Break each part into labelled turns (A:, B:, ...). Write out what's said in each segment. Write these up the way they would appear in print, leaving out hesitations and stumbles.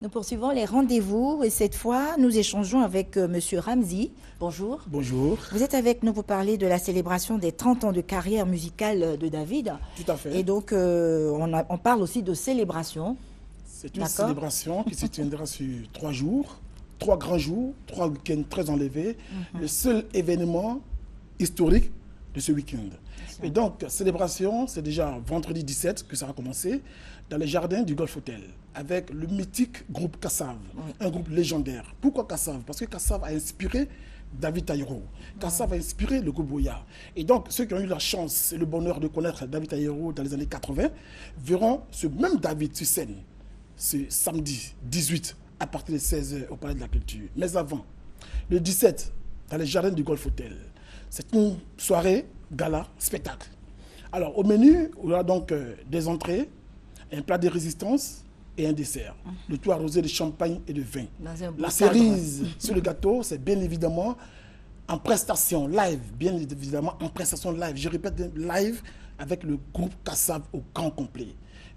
A: Nous poursuivons les rendez-vous et cette fois, nous échangeons avec Monsieur Ramzy. Bonjour.
B: Bonjour.
A: Vous êtes avec nous pour parler de la célébration des 30 ans de carrière musicale de David.
B: Tout à fait.
A: Et donc, on parle aussi de célébration.
B: C'est une célébration qui se tiendra sur 3 jours, 3 grands jours, 3 week-ends très enlevés. Le seul événement historique de ce week-end. Et donc, célébration, c'est déjà vendredi 17 que ça va commencer dans les jardins du Golf Hotel avec le mythique groupe Kassav, un groupe légendaire. Pourquoi Kassav? Parce que Kassav a inspiré David Taïro. Kassav a inspiré le groupe Boya. Et donc, ceux qui ont eu la chance et le bonheur de connaître David Taïro dans les années 80 verront ce même David sur scène ce samedi 18 à partir de 16h au Palais de la Culture. Mais avant, le 17, dans les jardins du Golf Hotel, c'est une soirée gala spectacle. Alors, au menu, il y aura donc des entrées, un plat de résistance et un dessert. Le tout arrosé de champagne et de vin. La cerise sur le gâteau, c'est bien évidemment en prestation live. Bien évidemment en prestation live. Je répète, live avec le groupe Kassav au grand complet.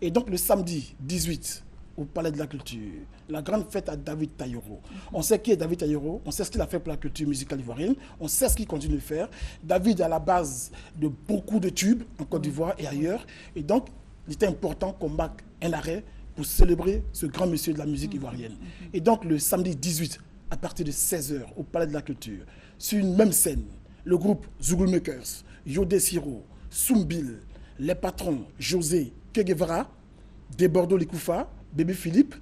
B: Et donc le samedi 18 au Palais de la Culture, la grande fête à David Taïro. On sait qui est David Taïro, on sait ce qu'il a fait pour la culture musicale ivoirienne, on sait ce qu'il continue de faire. David est à la base de beaucoup de tubes en Côte d'Ivoire et ailleurs. Et donc, il était important qu'on marque un arrêt pour célébrer ce grand monsieur de la musique ivoirienne. Et donc, le samedi 18, à partir de 16h, au Palais de la Culture, sur une même scène, le groupe Zouglou Makers, Yodé Siro, Soumbil, les patrons José Kegevara, Debordo Likoufa, Bébé Philippe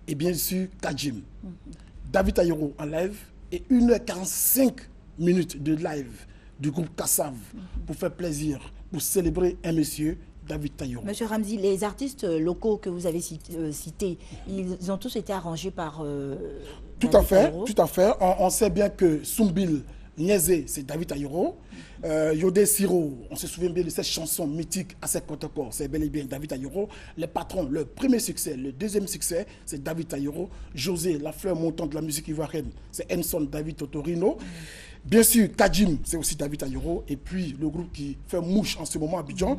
B: et bien sûr Kajim. David Taïro en live et 1h45 de live du groupe Kassav pour faire plaisir, pour célébrer un monsieur, David Taïro.
A: Monsieur Ramzy, les artistes locaux que vous avez cités, ils ont tous été arrangés par
B: Tout à fait. On sait bien que Soumbil Niézé, c'est David Taïro. Yodé Siro, on se souvient bien de cette chanson mythique à cette côte corps, c'est bel et bien David Taïro. Les patrons, le premier succès, le deuxième succès, c'est David Taïro. José, la fleur montante de la musique ivoirienne, c'est Enson David Totorino. Bien sûr, Kajim, c'est aussi David Taïro. Et puis, le groupe qui fait mouche en ce moment à Abidjan,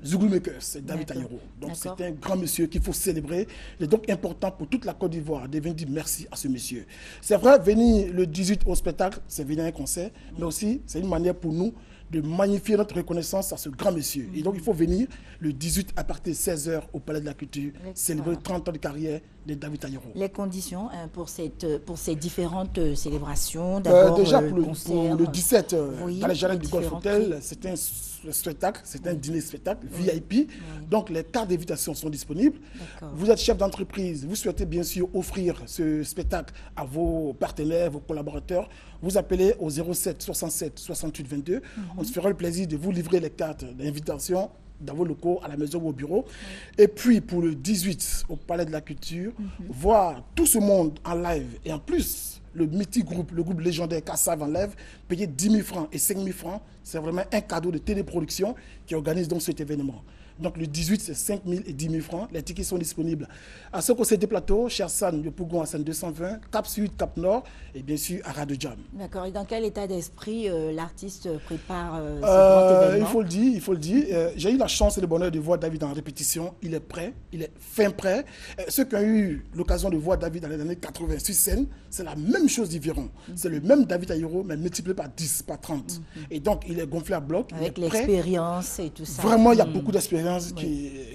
B: Zouglou Makers, c'est David Taïro. Donc, c'est un grand monsieur qu'il faut célébrer. Il est donc important pour toute la Côte d'Ivoire de venir dire merci à ce monsieur. C'est vrai, venir le 18 au spectacle, c'est venir à un concert, mais aussi, c'est une manière pour nous de magnifier notre reconnaissance à ce grand monsieur. Et donc, il faut venir le 18 à partir de 16h au Palais de la Culture, célébrer 30 ans de carrière de David Taïro.
A: Les conditions pour ces différentes célébrations, d'abord
B: déjà pour le 17, dans les jardins du Golf Hotel, c'est un spectacle, c'est un dîner-spectacle VIP. Donc, les cartes d'invitation sont disponibles. Vous êtes chef d'entreprise, vous souhaitez bien sûr offrir ce spectacle à vos partenaires, vos collaborateurs. Vous appelez au 07 67 68 22. On se fera le plaisir de vous livrer les cartes d'invitation dans vos locaux, à la maison ou au bureau. Et puis, pour le 18, au Palais de la Culture, voir tout ce monde en live. Et en plus, le mythique groupe, le groupe légendaire Kassav en live, payer 10 000 francs et 5 000 francs. C'est vraiment un cadeau de téléproduction qui organise donc cet événement. Donc le 18, c'est 5 000 et 10 000 francs. Les tickets sont disponibles à ce conseil des plateaux, chez Hassan, le Pougon, Hassan 220, Cap Sud, Cap Nord et bien sûr à Radio Jam.
A: D'accord. Et dans quel état d'esprit l'artiste prépare ce grand événement?
B: Il faut le dire. J'ai eu la chance et le bonheur de voir David en répétition. Il est prêt, il est fin prêt. Ceux qui ont eu l'occasion de voir David dans les années 80 sur scène, c'est la même chose d'Iviron. C'est le même David Taïro, mais multiplié par 10, par 30. Et donc, il est gonflé à bloc.
A: Avec l'expérience et tout ça.
B: Vraiment, il y a beaucoup d'expérience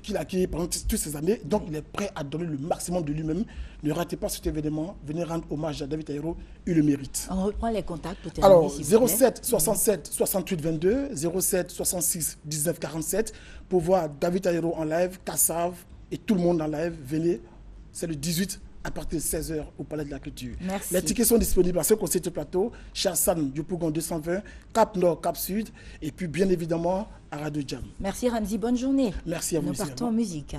B: qu'il a acquis pendant toutes ces années. Donc, il est prêt à donner le maximum de lui-même. Ne ratez pas cet événement. Venez rendre hommage à David Taïro. Il le mérite.
A: On reprend les contacts pour terminer.
B: Alors, 07 67 68 22, 07 66 19 47 pour voir David Taïro en live, Kassav et tout le monde en live. Venez. C'est le 18 à partir de 16h au Palais de la Culture.
A: Merci.
B: Les tickets sont disponibles à ce conseil de plateau, chez Hassan du Pougon 220, Cap Nord, Cap Sud, et puis bien évidemment à Radio Jam.
A: Merci Ramzy, bonne journée.
B: Merci à vous.
A: Nous partons en musique.